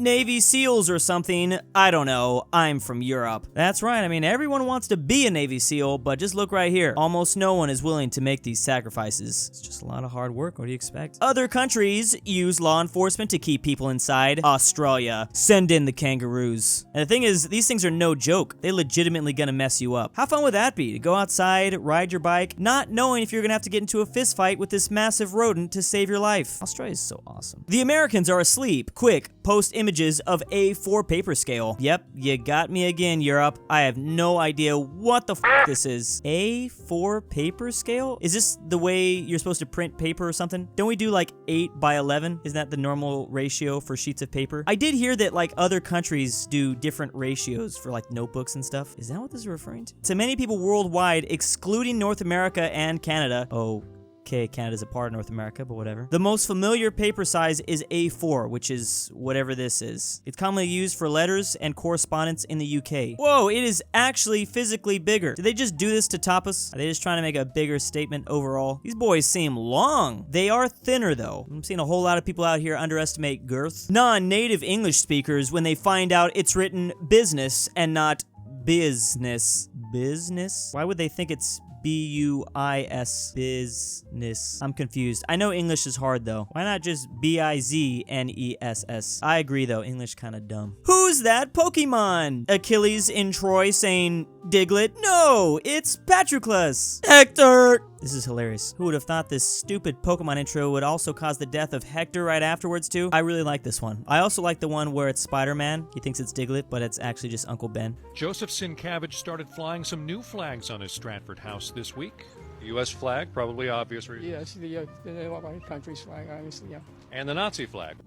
Navy SEALs or something. I don't know. I'm from Europe. That's right. I mean, everyone wants to be a Navy SEAL, but just look right here. Almost no one is willing to make these sacrifices. It's just a lot of hard work. What do you expect? Other countries use law enforcement to keep people inside. Australia. Send in the kangaroos. And the thing is, these things are no joke. They legitimately gonna mess you up. How fun would that be? To go outside, ride your bike, not knowing if you're gonna have to get into a fist fight with this massive rodent to save your life. Australia is so awesome. The Americans are asleep. Quick, post images of A4 paper scale. Yep, you got me again, Europe. I have no idea what the f this is. A4 paper scale? Is this the way you're supposed to print paper or something? Don't we do like 8 by 11? Isn't that the normal ratio for sheets of paper? I did hear that like other countries do different ratios for like notebooks and stuff. Is that what this is referring to? To many people worldwide, excluding North America and Canada. Okay, Canada's a part of North America, but whatever. The most familiar paper size is A4, which is whatever this is. It's commonly used for letters and correspondence in the UK. Whoa, it is actually physically bigger. Did they just do this to top us? Are they just trying to make a bigger statement overall? These boys seem long. They are thinner, though. I'm seeing a whole lot of people out here underestimate girth. Non-native English speakers, when they find out it's written business and not business. Business? Why would they think it's B-U-I-S, business? I'm confused. I know English is hard, though. Why not just B-I-Z-N-E-S-S? I agree, though. English kind of dumb. Who's that Pokemon? Achilles in Troy saying Diglett? No, it's Patroclus. Hector! This is hilarious. Who would have thought this stupid Pokemon intro would also cause the death of Hector right afterwards, too? I really like this one. I also like the one where it's Spider-Man. He thinks it's Diglett, but it's actually just Uncle Ben. Joseph Sincavage started flying some new flags on his Stratford house this week. The U.S. flag, probably obvious reason. Yes, the country's flag, obviously, yeah. And the Nazi flag.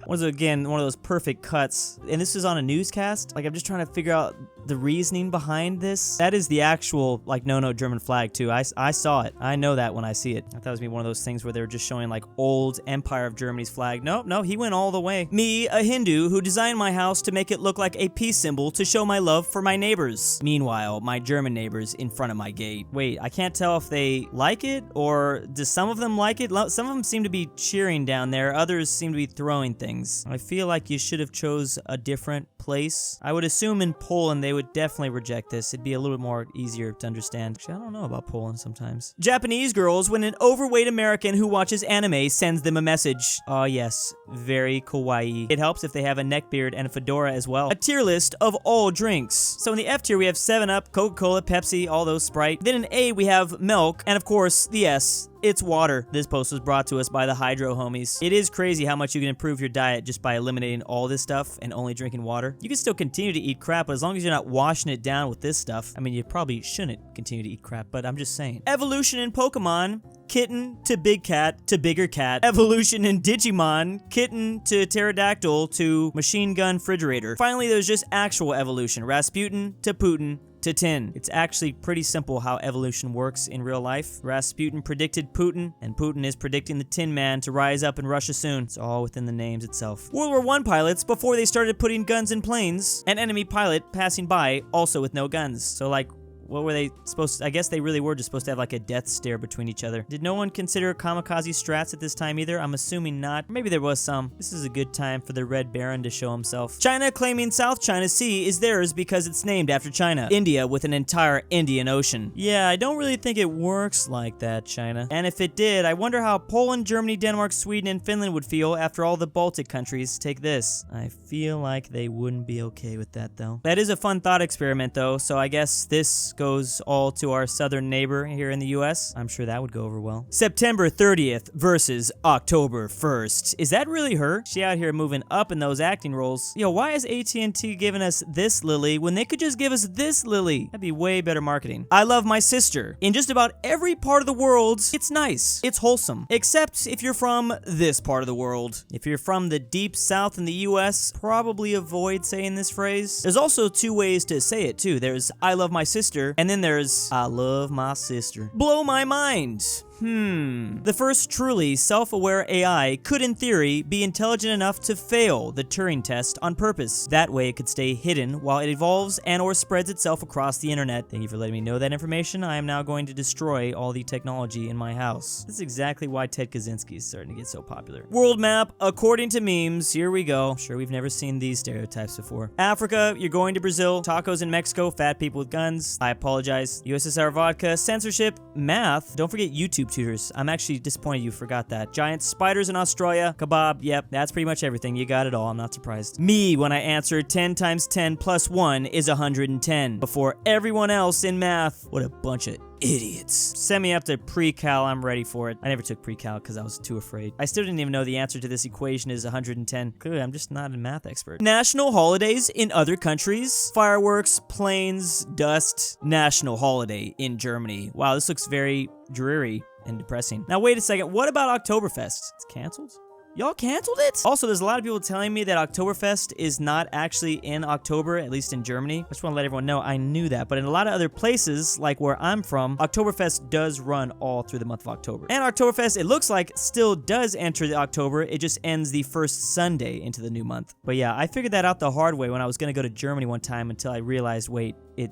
Was again one of those perfect cuts, and this is on a newscast. Like, I'm just trying to figure out the reasoning behind this. That is the actual like no German flag too. I saw it. I know that when I see it. I thought it was gonna be one of those things where they were just showing like old Empire of Germany's flag. No, he went all the way. Me, a Hindu who designed my house to make it look like a peace symbol to show my love for my neighbors. Meanwhile, my German neighbors in front of my gate. Wait, I can't tell if they like it or does some of them like it? Some of them seem to be cheering down there. Others seem to be throwing things. I feel like you should have chose a different place. I would assume in Poland they would definitely reject this. It'd be a little bit more easier to understand. Actually, I don't know about Poland sometimes. Japanese girls when an overweight American who watches anime sends them a message. Oh yes, very kawaii. It helps if they have a neckbeard and a fedora as well. A tier list of all drinks. So in the F tier we have 7-Up, Coca-Cola, Pepsi, all those Sprite. Then in A we have milk, and of course the S. It's water. This post was brought to us by the Hydro homies. It is crazy how much you can improve your diet just by eliminating all this stuff and only drinking water. You can still continue to eat crap, but as long as you're not washing it down with this stuff, I mean, you probably shouldn't continue to eat crap, but I'm just saying. Evolution in Pokemon. Kitten to big cat to bigger cat. Evolution in Digimon. Kitten to pterodactyl to machine gun refrigerator. Finally, there's just actual evolution. Rasputin to Putin to tin. It's actually pretty simple how evolution works in real life. Rasputin predicted Putin, and Putin is predicting the Tin Man to rise up in Russia soon. It's all within the names itself. World War I pilots, before they started putting guns in planes, an enemy pilot passing by, also with no guns. So like, what were they supposed to, I guess they really were just supposed to have like a death stare between each other. Did no one consider kamikaze strats at this time either? I'm assuming not. Maybe there was some. This is a good time for the Red Baron to show himself. China claiming South China Sea is theirs because it's named after China. India with an entire Indian Ocean. Yeah, I don't really think it works like that, China. And if it did, I wonder how Poland, Germany, Denmark, Sweden, and Finland would feel after all the Baltic countries take this. I feel like they wouldn't be okay with that though. That is a fun thought experiment though, so I guess this goes all to our southern neighbor here in the US. I'm sure that would go over well. September 30th versus October 1st. Is that really her? She out here moving up in those acting roles. Yo, why is AT&T giving us this Lily when they could just give us this Lily? That'd be way better marketing. I love my sister. In just about every part of the world, it's nice. It's wholesome. Except if you're from this part of the world. If you're from the deep south in the US, probably avoid saying this phrase. There's also two ways to say it too. There's I love my sister, and then there's I love my sister. Blow my mind. The first truly self-aware AI could, in theory, be intelligent enough to fail the Turing test on purpose. That way it could stay hidden while it evolves and or spreads itself across the internet. Thank you for letting me know that information. I am now going to destroy all the technology in my house. This is exactly why Ted Kaczynski is starting to get so popular. World map, according to memes. Here we go. I'm sure we've never seen these stereotypes before. Africa, you're going to Brazil. Tacos in Mexico, fat people with guns. I apologize. USSR vodka, censorship, math. Don't forget YouTube tutors. I'm actually disappointed you forgot that. Giant spiders in Australia. Kebab. Yep, that's pretty much everything. You got it all. I'm not surprised. Me, when I answered 10 times 10 plus 1 is 110. Before everyone else in math. What a bunch of idiots. Send me up to pre-cal, I'm ready for it. I never took pre-cal because I was too afraid. I still didn't even know the answer to this equation is 110. Clearly, I'm just not a math expert. National holidays in other countries. Fireworks, planes, dust. National holiday in Germany. Wow, this looks very dreary and depressing. Now, wait a second. What about Oktoberfest? It's canceled? Y'all canceled it? Also, there's a lot of people telling me that Oktoberfest is not actually in October, at least in Germany. I just want to let everyone know I knew that. But in a lot of other places, like where I'm from, Oktoberfest does run all through the month of October. And Oktoberfest, it looks like, still does enter the October. It just ends the first Sunday into the new month. But yeah, I figured that out the hard way when I was going to go to Germany one time until I realized, wait, it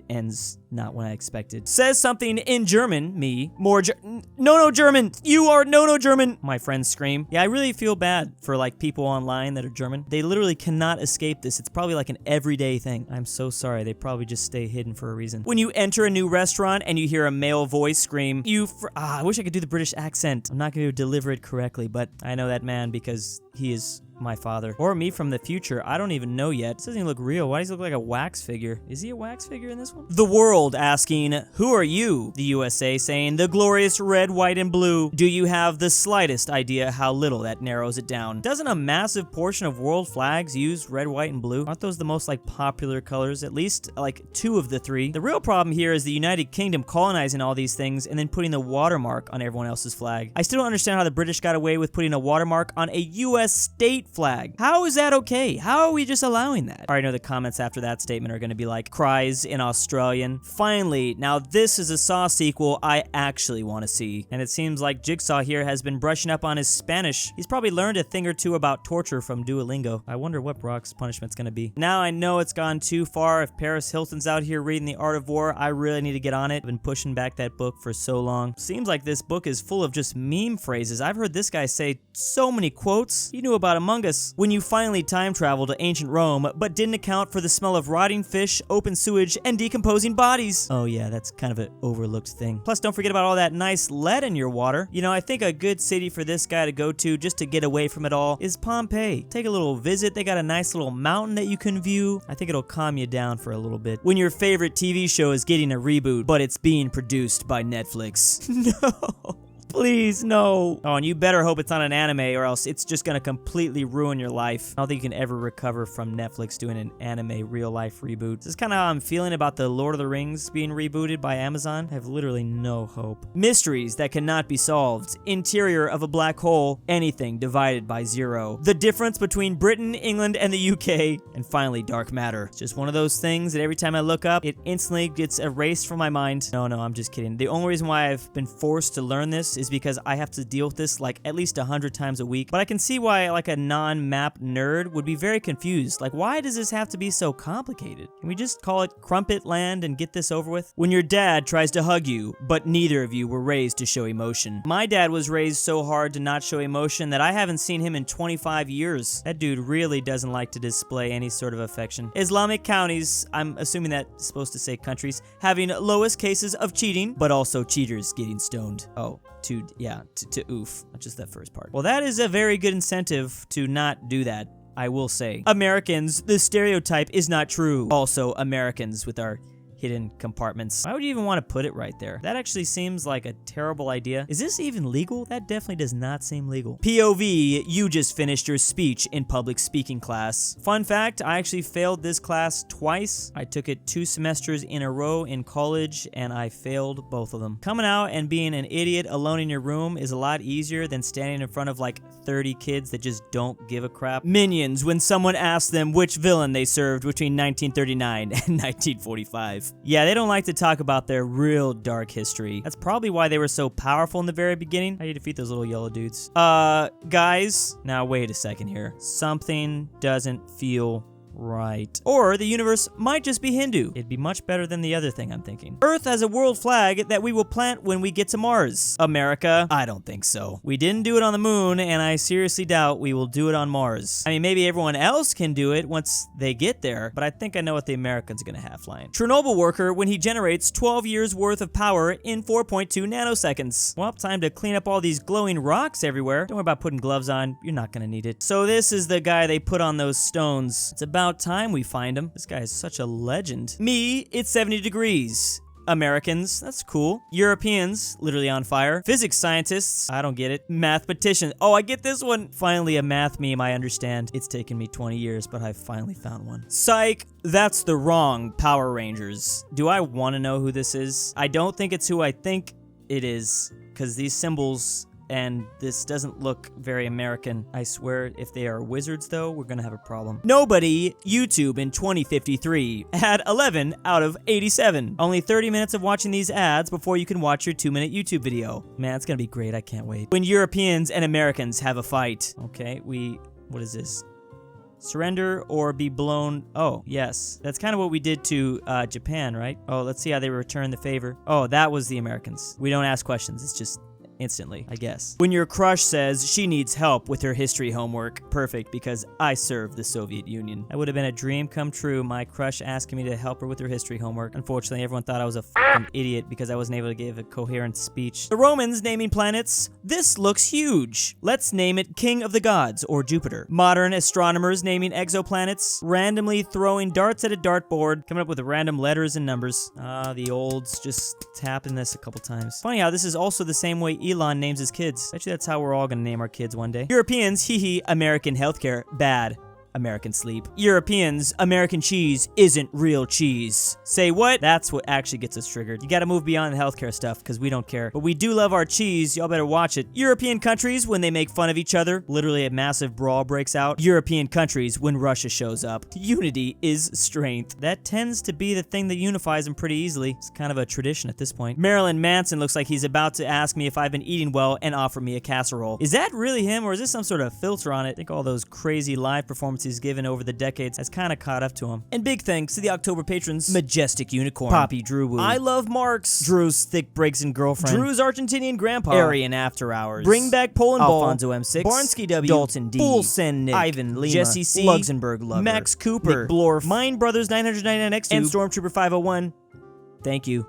ends not when I expected. Says something in German, me. No German! You are no German! My friends scream. Yeah, I really feel bad for like people online that are German. They literally cannot escape this. It's probably like an everyday thing. I'm so sorry. They probably just stay hidden for a reason. When you enter a new restaurant and you hear a male voice scream, I wish I could do the British accent. I'm not going to deliver it correctly, but I know that man because he is my father. Or me from the future. I don't even know yet. This doesn't even look real. Why does he look like a wax figure? Is he a wax figure in this one? The world asking, who are you? The USA saying, the glorious red, white, and blue. Do you have the slightest idea how little that narrows it down? Doesn't a massive portion of world flags use red, white, and blue? Aren't those the most like popular colors? At least like 2 of the 3. The real problem here is the United Kingdom colonizing all these things and then putting the watermark on everyone else's flag. I still don't understand how the British got away with putting a watermark on a US state flag. How is that okay? How are we just allowing that? I already know the comments after that statement are going to be like, cries in Australian. Finally, now this is a Saw sequel I actually want to see. And it seems like Jigsaw here has been brushing up on his Spanish. He's probably learned a thing or two about torture from Duolingo. I wonder what Brock's punishment's going to be. Now I know it's gone too far. If Paris Hilton's out here reading The Art of War, I really need to get on it. I've been pushing back that book for so long. Seems like this book is full of just meme phrases. I've heard this guy say so many quotes. He knew about Among Us. When you finally time travel to ancient Rome, but didn't account for the smell of rotting fish, open sewage, and decomposing bodies. Oh yeah, that's kind of an overlooked thing. Plus, don't forget about all that nice lead in your water. You know, I think a good city for this guy to go to just to get away from it all is Pompeii. Take a little visit. They got a nice little mountain that you can view. I think it'll calm you down for a little bit. When your favorite TV show is getting a reboot, but it's being produced by Netflix. No. Please, no. Oh, and you better hope it's not an anime or else it's just gonna completely ruin your life. I don't think you can ever recover from Netflix doing an anime real-life reboot. This is kind of how I'm feeling about the Lord of the Rings being rebooted by Amazon. I have literally no hope. Mysteries that cannot be solved. Interior of a black hole. Anything divided by 0. The difference between Britain, England, and the UK. And finally, dark matter. It's just one of those things that every time I look up, it instantly gets erased from my mind. No, I'm just kidding. The only reason why I've been forced to learn this is because I have to deal with this like at least 100 times a week. But I can see why like a non-map nerd would be very confused. Like, why does this have to be so complicated? Can we just call it Crumpet Land and get this over with? When your dad tries to hug you, but neither of you were raised to show emotion. My dad was raised so hard to not show emotion that I haven't seen him in 25 years. That dude really doesn't like to display any sort of affection. Islamic counties, I'm assuming that's supposed to say countries, having lowest cases of cheating, but also cheaters getting stoned. Oh. To oof, not just that first part. Well, that is a very good incentive to not do that, I will say. Americans, the stereotype is not true. Also, Americans with our hidden compartments. Why would you even want to put it right there? That actually seems like a terrible idea. Is this even legal? That definitely does not seem legal. POV, you just finished your speech in public speaking class. Fun fact, I actually failed this class twice. I took it 2 semesters in a row in college and I failed both of them. Coming out and being an idiot alone in your room is a lot easier than standing in front of like 30 kids that just don't give a crap. Minions, when someone asks them which villain they served between 1939 and 1945. Yeah, they don't like to talk about their real dark history. That's probably why they were so powerful in the very beginning. How do you defeat those little yellow dudes? Guys, now wait a second here. Something doesn't feel right. Or the universe might just be Hindu. It'd be much better than the other thing I'm thinking. Earth has a world flag that we will plant when we get to Mars. America? I don't think so. We didn't do it on the moon, and I seriously doubt we will do it on Mars. I mean, maybe everyone else can do it once they get there, but I think I know what the Americans are gonna have flying. Chernobyl worker when he generates 12 years worth of power in 4.2 nanoseconds. Well, time to clean up all these glowing rocks everywhere. Don't worry about putting gloves on. You're not gonna need it. So this is the guy they put on those stones. It's about time we find him. This guy is such a legend. Me, it's 70 degrees. Americans, that's cool. Europeans, literally on fire. Physics scientists, I don't get it. Mathematicians, oh, I get this one. Finally, a math meme I understand. It's taken me 20 years, but I finally found one. Psych, that's the wrong Power Rangers. Do I want to know who this is? I don't think it's who I think it is, because these symbols and this doesn't look very American. I swear, if they are wizards though, we're gonna have a problem. Nobody, YouTube in 2053, had 11 out of 87. Only 30 minutes of watching these ads before you can watch your 2-minute YouTube video. Man, it's gonna be great, I can't wait. When Europeans and Americans have a fight. Okay, what is this? Surrender or be blown. Oh, yes. That's kind of what we did to Japan, right? Oh, let's see how they return the favor. Oh, that was the Americans. We don't ask questions, it's just instantly, I guess. When your crush says she needs help with her history homework. Perfect, because I served the Soviet Union. That would have been a dream come true, my crush asking me to help her with her history homework. Unfortunately, everyone thought I was a fucking idiot because I wasn't able to give a coherent speech. The Romans naming planets. This looks huge. Let's name it King of the Gods, or Jupiter. Modern astronomers naming exoplanets. Randomly throwing darts at a dartboard, coming up with random letters and numbers. The olds just tapping this a couple times. Funny how this is also the same way Elon names his kids. Bet you that's how we're all gonna name our kids one day. Europeans, hee American healthcare, bad. American sleep. Europeans, American cheese isn't real cheese. Say what? That's what actually gets us triggered. You gotta move beyond the healthcare stuff, because we don't care. But we do love our cheese, y'all better watch it. European countries, when they make fun of each other, literally a massive brawl breaks out. European countries, when Russia shows up. Unity is strength. That tends to be the thing that unifies them pretty easily. It's kind of a tradition at this point. Marilyn Manson looks like he's about to ask me if I've been eating well and offer me a casserole. Is that really him, or is this some sort of filter on it? I think all those crazy live performances he's given over the decades has kind of caught up to him. And big thanks to the October patrons, Majestic Unicorn, Papi Druwu, I Love Marks, Drew's Thick Breaks and Girlfriend, Drew's Argentinian Grandpa, AryanAfterHours, BringBackPolandball, Alfonso M6, Barnsky W, Dalton D, Full Send Nic, Ivan Lima, Jesse C, LuxembourgLover, Max Cooper, McBlorf, Mind Brothers 999X2, and Stormtrooper 501. Thank you.